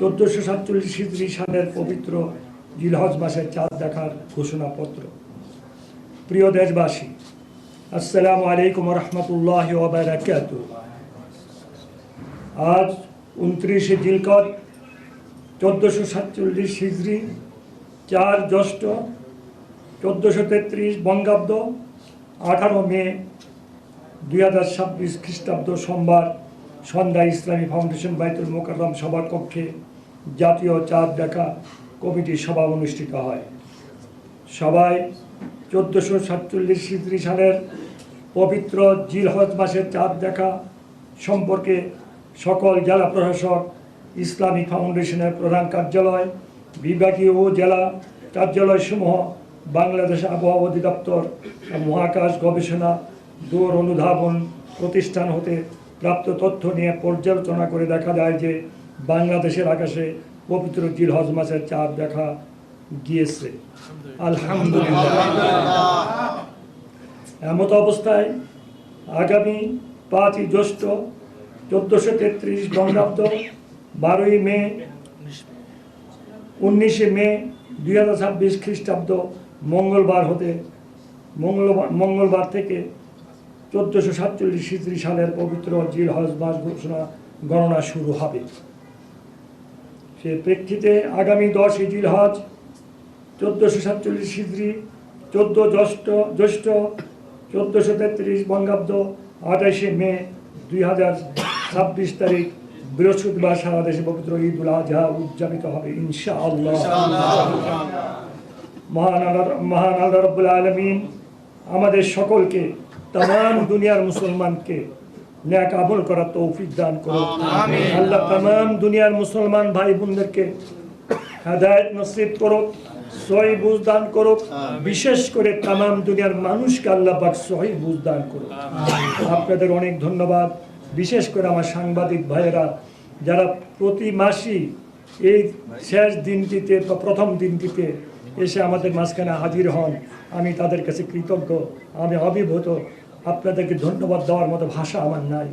1447 হিজরি সালের পবিত্র জিলহজ মাসের চাঁদ দেখার ঘোষণাপত্র। প্রিয় দেশবাসী, আসসালামু আলাইকুম রহমতুল্লাহি ওয়া বারাকাতুহু। আজ 29 জিলকদ 1447 হিজরি, 4 জ্যৈষ্ঠ 1433 বঙ্গাব্দ, 18 মে 2026 খ্রিস্টাব্দ সোমবার সন্ধ্যায় ইসলামী ফাউন্ডেশন বাইতুল মোকাররম সভাকক্ষে জাতীয় চাঁদ দেখা কমিটির সভা অনুষ্ঠিত হয়। সভায় 1447 হিজরি সালের পবিত্র জিলহজ মাসের চাঁদ দেখা সম্পর্কে সকল জেলা প্রশাসক, ইসলামী ফাউন্ডেশনের প্রধান কার্যালয়, বিভাগীয় ও জেলা কার্যালয়সমূহ, বাংলাদেশ আবহাওয়া অধিদপ্তর, মহাকাশ গবেষণা দূর অনুধাবন প্রতিষ্ঠান হতে প্রাপ্ত তথ্য নিয়ে পর্যালোচনা করে দেখা যায় যে বাংলাদেশের আকাশে পবিত্র জিলহজ মাসের চাঁদ দেখা গিয়েছে, আলহামদুলিল্লাহ। এমত অবস্থায় আগামী 5 জ্যৈষ্ঠ 1433 বঙ্গাব্দ, 12 মে 19 মে 2026 খ্রিস্টাব্দ মঙ্গলবার থেকে 1447 হিজরি সালের পবিত্র জিলহজ মাস গণনা শুরু হবে। সে প্রেক্ষিতে আগামী 10 জিলহজ 1447 হিজরি, 14 জ্যৈষ্ঠ 1433 বঙ্গাব্দ, 28 মে 2026 তারিখ বৃহস্পতিবার সারা দেশে পবিত্র ঈদ উল আজহা উদযাপিত হবে ইনশাআল্লাহ। মহান আল্লাহ রাব্বুল আলামিন আমাদের সকলকে, তাম দুনিয়ার মুসলমানকে নেক আমল করার তৌফিক দান করুন। আল্লাহ তাম দুনিয়ার মুসলমান ভাই বোনদেরকে হেদায়েত নসিব করুক, সহি বুঝ দান করুক। বিশেষ করে তাম দুনিয়ার মানুষকে আল্লাহ পাক সহি বুঝ দান করুক। আপনাদের অনেক ধন্যবাদ। বিশেষ করে আমার সাংবাদিক ভাইয়েরা যারা প্রতি মাসই এই শেষ দিনটিতে বা প্রথম দিনটিতে এসে আমাদের মাঝখানে হাজির হন, আমি তাদের কাছে কৃতজ্ঞ, আমি অভিভূত। আপনাদেরকে ধন্যবাদ দেওয়ার মতো ভাষা আমার নাই।